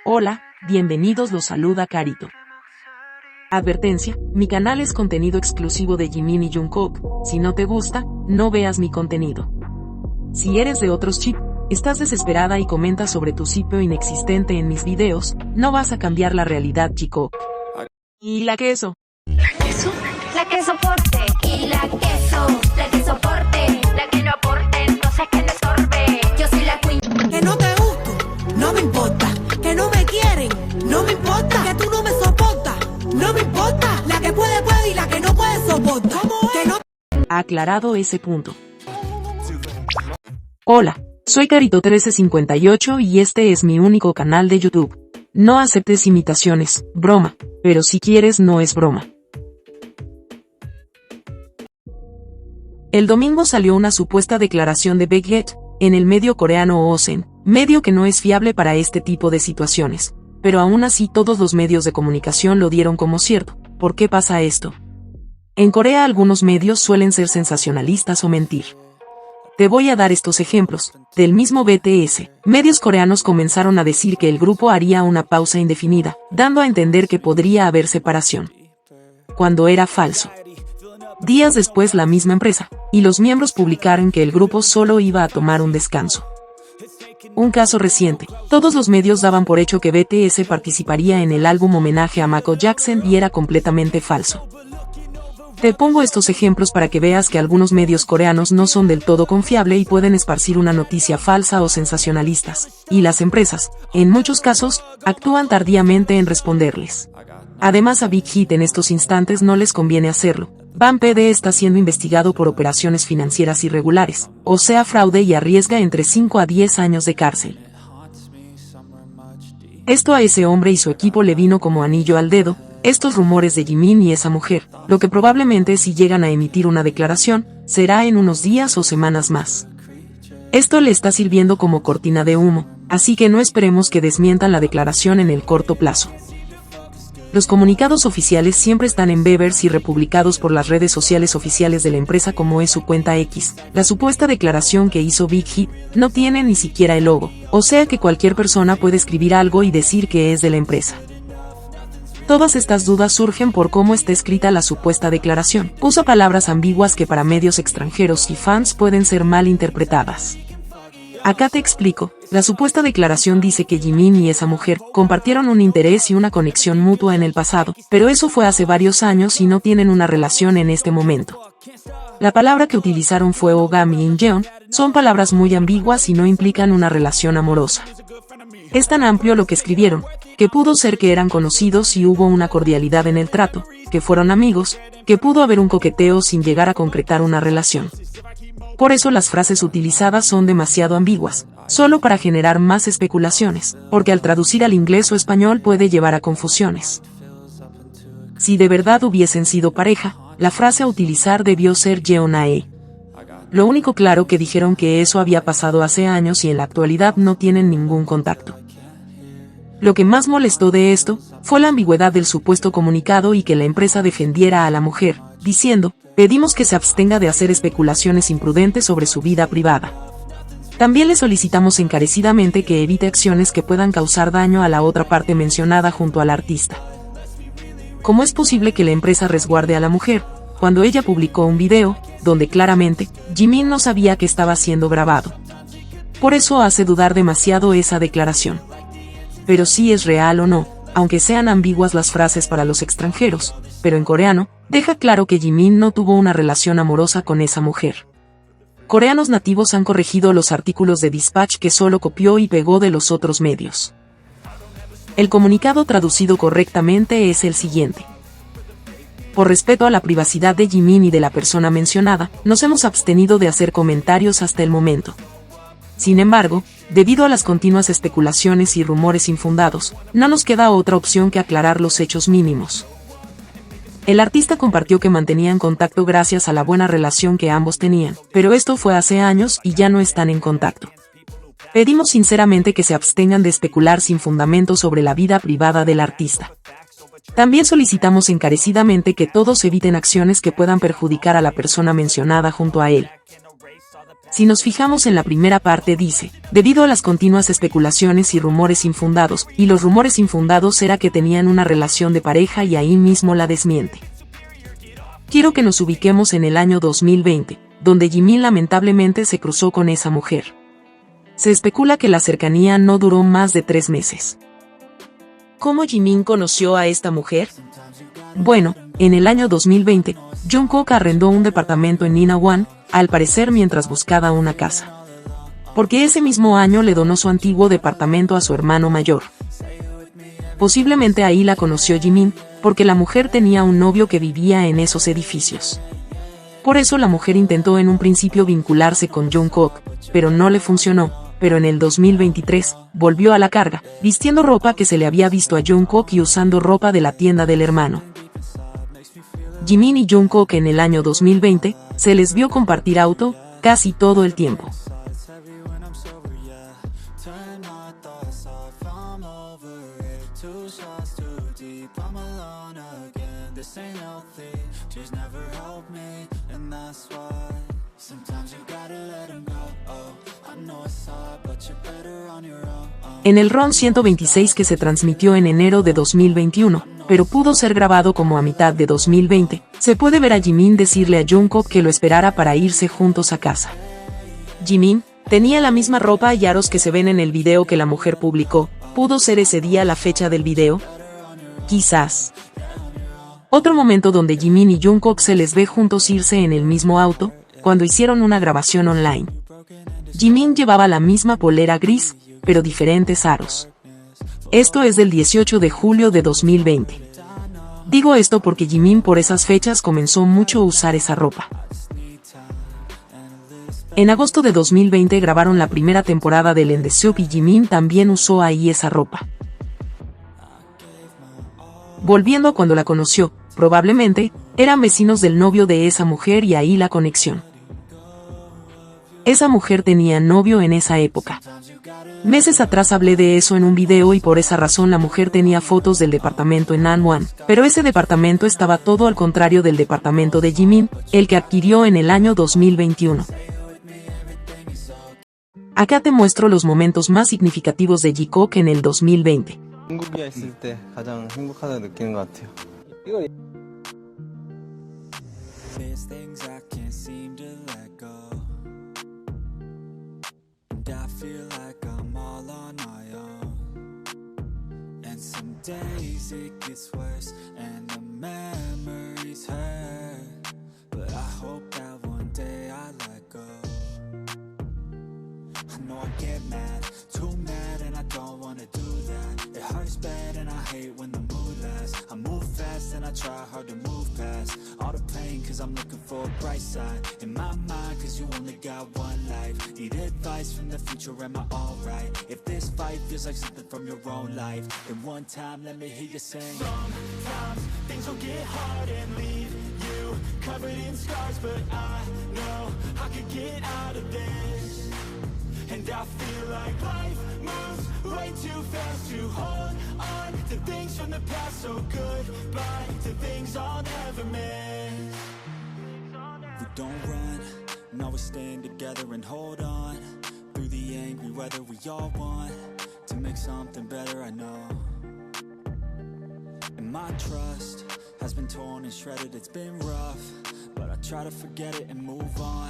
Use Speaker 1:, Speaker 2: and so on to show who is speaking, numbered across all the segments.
Speaker 1: Hola, bienvenidos, los saluda Carito. Advertencia, mi canal es contenido exclusivo de Jimin y Jungkook, si no te gusta, no veas mi contenido. Si eres de otros chip, estás desesperada y comentas sobre tu sitio inexistente en mis videos, no vas a cambiar la realidad, chico. ¿Y la queso?
Speaker 2: ¿La queso? La que soporte. Y la que soporte. La que no aporte, entonces que le estorbe. Yo soy la queen.
Speaker 3: Que no te gusto, no me importa. Que no me quieren, no me importa. Que tú no me soportas, no me importa. La que puede, puede y la que no puede soporta. Que no...
Speaker 1: Aclarado ese punto. Hola, soy Carito1358 y este es mi único canal de YouTube. No aceptes imitaciones, broma, pero si quieres no es broma. El domingo salió una supuesta declaración de Baekhyun en el medio coreano Osen, medio que no es fiable para este tipo de situaciones, pero aún así todos los medios de comunicación lo dieron como cierto. ¿Por qué pasa esto? En Corea algunos medios suelen ser sensacionalistas o mentir. Te voy a dar estos ejemplos. Del mismo BTS, medios coreanos comenzaron a decir que el grupo haría una pausa indefinida, dando a entender que podría haber separación, cuando era falso. Días después la misma empresa y los miembros publicaron que el grupo solo iba a tomar un descanso. Un caso reciente, todos los medios daban por hecho que BTS participaría en el álbum homenaje a Michael Jackson y era completamente falso. Te pongo estos ejemplos para que veas que algunos medios coreanos no son del todo confiables y pueden esparcir una noticia falsa o sensacionalistas, y las empresas, en muchos casos, actúan tardíamente en responderles. Además a Big Hit en estos instantes no les conviene hacerlo. Bang PD está siendo investigado por operaciones financieras irregulares, o sea fraude, y arriesga entre 5 a 10 años de cárcel. Esto a ese hombre y su equipo le vino como anillo al dedo, estos rumores de Jimin y esa mujer, lo que probablemente si llegan a emitir una declaración, será en unos días o semanas más. Esto le está sirviendo como cortina de humo, así que no esperemos que desmientan la declaración en el corto plazo. Los comunicados oficiales siempre están en beavers y republicados por las redes sociales oficiales de la empresa como es su cuenta X. La supuesta declaración que hizo Big Hit no tiene ni siquiera el logo, o sea que cualquier persona puede escribir algo y decir que es de la empresa. Todas estas dudas surgen por cómo está escrita la supuesta declaración. Usa palabras ambiguas que para medios extranjeros y fans pueden ser mal interpretadas. Acá te explico. La supuesta declaración dice que Jimin y esa mujer compartieron un interés y una conexión mutua en el pasado, pero eso fue hace varios años y no tienen una relación en este momento. La palabra que utilizaron fue Ogami Injeon, son palabras muy ambiguas y no implican una relación amorosa. Es tan amplio lo que escribieron, que pudo ser que eran conocidos y hubo una cordialidad en el trato, que fueron amigos, que pudo haber un coqueteo sin llegar a concretar una relación. Por eso las frases utilizadas son demasiado ambiguas, solo para generar más especulaciones, porque al traducir al inglés o español puede llevar a confusiones. Si de verdad hubiesen sido pareja, la frase a utilizar debió ser Yeonae. Lo único claro que dijeron que eso había pasado hace años y en la actualidad no tienen ningún contacto. Lo que más molestó de esto, fue la ambigüedad del supuesto comunicado y que la empresa defendiera a la mujer, diciendo, pedimos que se abstenga de hacer especulaciones imprudentes sobre su vida privada. También le solicitamos encarecidamente que evite acciones que puedan causar daño a la otra parte mencionada junto al artista. ¿Cómo es posible que la empresa resguarde a la mujer, cuando ella publicó un video, donde claramente, Jimin no sabía que estaba siendo grabado? Por eso hace dudar demasiado esa declaración. Pero si es real o no, aunque sean ambiguas las frases para los extranjeros, pero en coreano, deja claro que Jimin no tuvo una relación amorosa con esa mujer. Coreanos nativos han corregido los artículos de Dispatch que solo copió y pegó de los otros medios. El comunicado traducido correctamente es el siguiente. Por respeto a la privacidad de Jimin y de la persona mencionada, nos hemos abstenido de hacer comentarios hasta el momento. Sin embargo, debido a las continuas especulaciones y rumores infundados, no nos queda otra opción que aclarar los hechos mínimos. El artista compartió que mantenían contacto gracias a la buena relación que ambos tenían, pero esto fue hace años y ya no están en contacto. Pedimos sinceramente que se abstengan de especular sin fundamento sobre la vida privada del artista. También solicitamos encarecidamente que todos eviten acciones que puedan perjudicar a la persona mencionada junto a él. Si nos fijamos en la primera parte dice, debido a las continuas especulaciones y rumores infundados, y los rumores infundados era que tenían una relación de pareja y ahí mismo la desmiente. Quiero que nos ubiquemos en el año 2020, donde Jimin lamentablemente se cruzó con esa mujer. Se especula que la cercanía no duró más de 3 meses. ¿Cómo Jimin conoció a esta mujer? Bueno, en el año 2020, Jungkook arrendó un departamento en Ninawan, al parecer mientras buscaba una casa. Porque ese mismo año le donó su antiguo departamento a su hermano mayor. Posiblemente ahí la conoció Jimin, porque la mujer tenía un novio que vivía en esos edificios. Por eso la mujer intentó en un principio vincularse con Jungkook, pero no le funcionó, pero en el 2023, volvió a la carga, vistiendo ropa que se le había visto a Jungkook y usando ropa de la tienda del hermano. Jimin y Jungkook en el año 2020, se les vio compartir auto, casi todo el tiempo. En el RON 126 que se transmitió en enero de 2021, pero pudo ser grabado como a mitad de 2020, se puede ver a Jimin decirle a Jungkook que lo esperara para irse juntos a casa. Jimin tenía la misma ropa y aros que se ven en el video que la mujer publicó. ¿Pudo ser ese día la fecha del video? Quizás. Otro momento donde Jimin y Jungkook se les ve juntos irse en el mismo auto, cuando hicieron una grabación online. Jimin llevaba la misma polera gris, pero diferentes aros. Esto es del 18 de julio de 2020. Digo esto porque Jimin por esas fechas comenzó mucho a usar esa ropa. En agosto de 2020 grabaron la primera temporada del In The Soup y Jimin también usó ahí esa ropa. Volviendo a cuando la conoció, probablemente, eran vecinos del novio de esa mujer y ahí la conexión. Esa mujer tenía novio en esa época. Meses atrás hablé de eso en un video y por esa razón la mujer tenía fotos del departamento en Nanwan, pero ese departamento estaba todo al contrario del departamento de Jimin, el que adquirió en el año 2021. Acá te muestro los momentos más significativos de Jungkook en el 2020.
Speaker 4: 한국에 있을 때 가장 행복하다고 느끼는 것 같아요. There's things I can't seem to let go. And I feel like I'm all on my own. And some days it gets worse and the memories hurt. But I hope that one day I let go. I know I get mad, too mad, and I don't wanna do that. It hurts bad and I hate when the mood lasts. I move fast and I try hard to move past all the pain cause I'm looking for a bright side in my mind cause you only got one life. Need advice from the future, am I alright? If this fight feels like something from your own life, then one time let me hear you sing. Sometimes things will get hard and leave you covered in scars, but I know I could get out of this. And I feel like life moves way too fast to hold on to things from the past. So goodbye to things I'll never miss. We don't run, now we stand together and hold on. Through the angry weather we all want to make something better, I know. And my trust has been torn and shredded, it's been rough.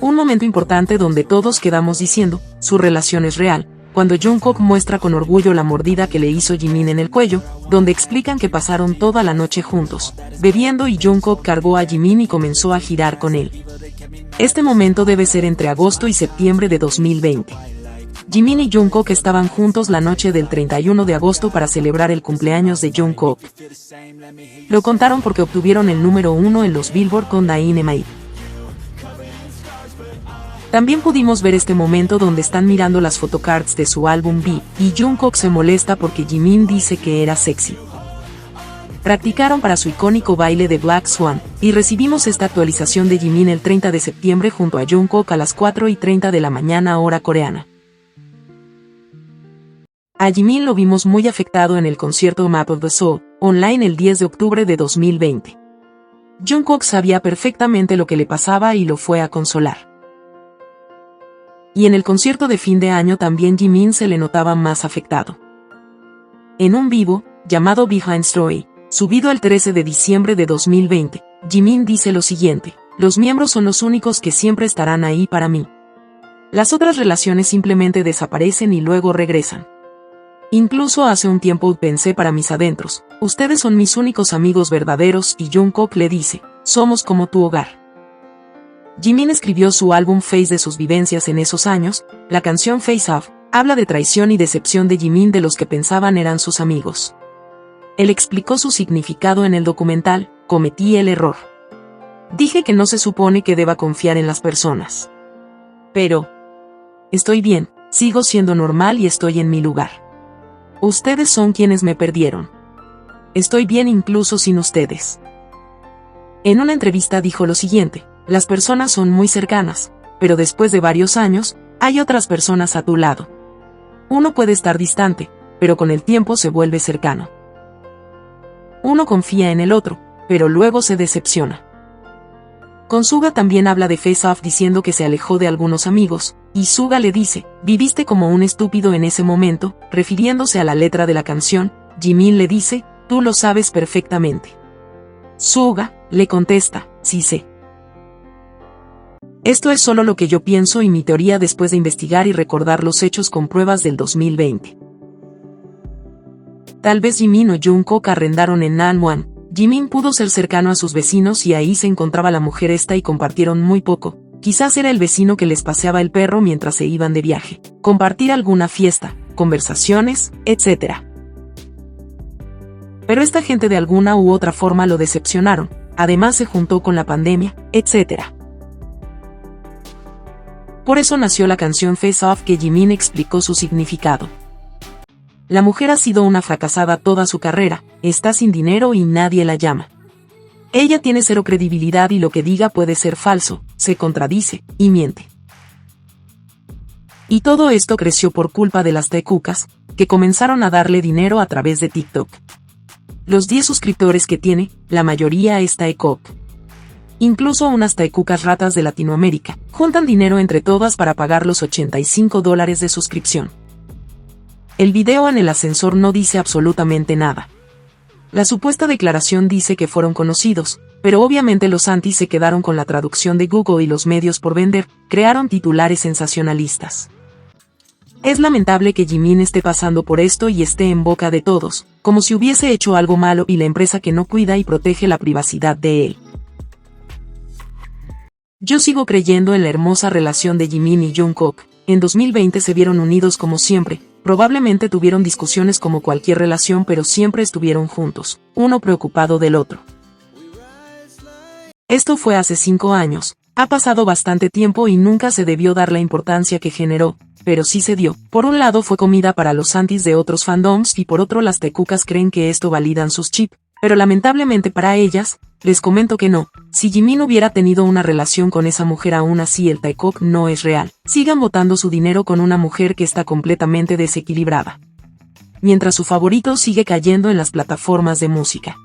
Speaker 4: Un momento importante donde todos quedamos diciendo, su relación es real, cuando Jungkook muestra con orgullo la mordida que le hizo Jimin en el cuello, donde explican que pasaron toda la noche juntos, bebiendo y Jungkook cargó a Jimin y comenzó a girar con él. Este momento debe ser entre agosto y septiembre de 2020. Jimin y Jungkook estaban juntos la noche del 31 de agosto para celebrar el cumpleaños de Jungkook. Lo contaron porque obtuvieron el número 1 en los Billboard con Dynamite. También pudimos ver este momento donde están mirando las photocards de su álbum B, y Jungkook se molesta porque Jimin dice que era sexy. Practicaron para su icónico baile de Black Swan, y recibimos esta actualización de Jimin el 30 de septiembre junto a Jungkook a las 4:30 de la mañana hora coreana. A Jimin lo vimos muy afectado en el concierto Map of the Soul, online el 10 de octubre de 2020. Jungkook sabía perfectamente lo que le pasaba y lo fue a consolar.
Speaker 1: Y en el concierto de fin de año también Jimin se le notaba más afectado. En un vivo, llamado Behind Story, subido el 13 de diciembre de 2020, Jimin dice lo siguiente: los miembros son los únicos que siempre estarán ahí para mí. Las otras relaciones simplemente desaparecen y luego regresan. Incluso hace un tiempo pensé para mis adentros, ustedes son mis únicos amigos verdaderos, y Jungkook le dice, somos como tu hogar. Jimin escribió su álbum Face de sus vivencias en esos años. La canción Face Off habla de traición y decepción de Jimin de los que pensaban eran sus amigos. Él explicó su significado en el documental, cometí el error. Dije que no se supone que deba confiar en las personas. Pero estoy bien, sigo siendo normal y estoy en mi lugar. Ustedes son quienes me perdieron. Estoy bien incluso sin ustedes. En una entrevista dijo lo siguiente: las personas son muy cercanas, pero después de varios años, hay otras personas a tu lado. Uno puede estar distante, pero con el tiempo se vuelve cercano. Uno confía en el otro, pero luego se decepciona. Con Suga también habla de Face Off diciendo que se alejó de algunos amigos, y Suga le dice, viviste como un estúpido en ese momento, refiriéndose a la letra de la canción. Jimin le dice, tú lo sabes perfectamente. Suga le contesta, sí sé. Esto es solo lo que yo pienso y mi teoría después de investigar y recordar los hechos con pruebas del 2020. Tal vez Jimin o Jungkook arrendaron en Nanwan. Jimin pudo ser cercano a sus vecinos y ahí se encontraba la mujer esta y compartieron muy poco. Quizás era el vecino que les paseaba el perro mientras se iban de viaje. Compartir alguna fiesta, conversaciones, etc. Pero esta gente de alguna u otra forma lo decepcionaron. Además se juntó con la pandemia, etc. Por eso nació la canción Face Off que Jimin explicó su significado. La mujer ha sido una fracasada toda su carrera, está sin dinero y nadie la llama. Ella tiene cero credibilidad y lo que diga puede ser falso, se contradice, y miente. Y todo esto creció por culpa de las taekukas, que comenzaron a darle dinero a través de TikTok. Los 10 suscriptores que tiene, la mayoría es taekuk. Incluso unas taekukas ratas de Latinoamérica, juntan dinero entre todas para pagar los $85 de suscripción. El video en el ascensor no dice absolutamente nada. La supuesta declaración dice que fueron conocidos, pero obviamente los antis se quedaron con la traducción de Google y los medios por vender, crearon titulares sensacionalistas. Es lamentable que Jimin esté pasando por esto y esté en boca de todos, como si hubiese hecho algo malo y la empresa que no cuida y protege la privacidad de él. Yo sigo creyendo en la hermosa relación de Jimin y Jungkook. En 2020 se vieron unidos como siempre. Probablemente tuvieron discusiones como cualquier relación, pero siempre estuvieron juntos, uno preocupado del otro. Esto fue hace 5 años, ha pasado bastante tiempo y nunca se debió dar la importancia que generó, pero sí se dio. Por un lado fue comida para los antis de otros fandoms y por otro las taekukas creen que esto validan sus chips, pero lamentablemente para ellas, les comento que no. Si Jimin hubiera tenido una relación con esa mujer aún así el taekuk no es real. Sigan botando su dinero con una mujer que está completamente desequilibrada. Mientras su favorito sigue cayendo en las plataformas de música.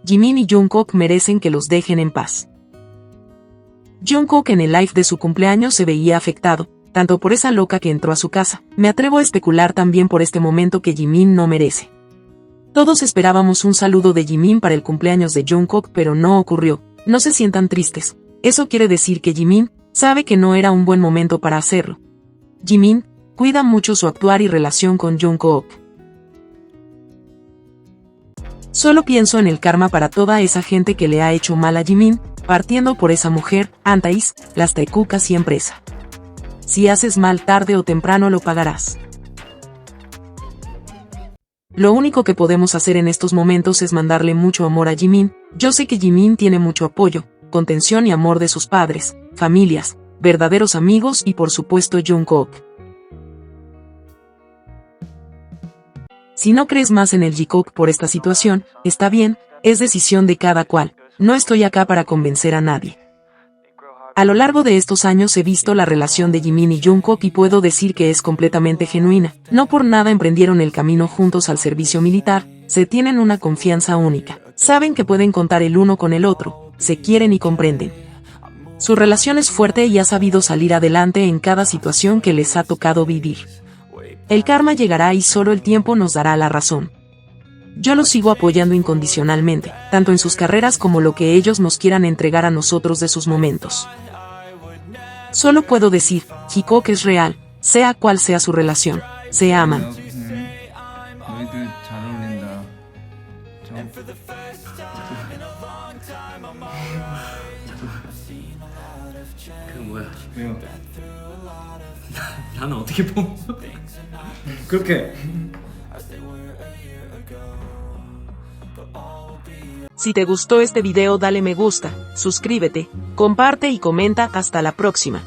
Speaker 1: Jimin y Jungkook merecen que los dejen en paz. Jungkook en el live de su cumpleaños se veía afectado, tanto por esa loca que entró a su casa. Me atrevo a especular también por este momento que Jimin no merece. Todos esperábamos un saludo de Jimin para el cumpleaños de Jungkook, pero no ocurrió. No se sientan tristes. Eso quiere decir que Jimin sabe que no era un buen momento para hacerlo. Jimin cuida mucho su actuar y relación con Jungkook. Solo pienso en el karma para toda esa gente que le ha hecho mal a Jimin, partiendo por esa mujer, antis, las taekukas y empresa. Si haces mal tarde o temprano lo pagarás. Lo único que podemos hacer en estos momentos es mandarle mucho amor a Jimin. Yo sé que Jimin tiene mucho apoyo, contención y amor de sus padres, familias, verdaderos amigos y por supuesto Jungkook. Si no crees más en el J-Cook por esta situación, está bien, es decisión de cada cual. No estoy acá para convencer a nadie. A lo largo de estos años he visto la relación de Jimin y Jungkook y puedo decir que es completamente genuina. No por nada emprendieron el camino juntos al servicio militar, se tienen una confianza única. Saben que pueden contar el uno con el otro, se quieren y comprenden. Su relación es fuerte y ha sabido salir adelante en cada situación que les ha tocado vivir. El karma llegará y solo el tiempo nos dará la razón. Yo los sigo apoyando incondicionalmente, tanto en sus carreras como lo que ellos nos quieran entregar a nosotros de sus momentos. Solo puedo decir, Hikok es real, sea cual sea su relación, se aman.
Speaker 5: 너희들 잘 어울린다.
Speaker 6: 그 뭐야?
Speaker 5: 왜요?
Speaker 6: 나는 어떻게 봄?
Speaker 5: 그렇게.
Speaker 1: Si te gustó este video dale me gusta, suscríbete, comparte y comenta. Hasta la próxima.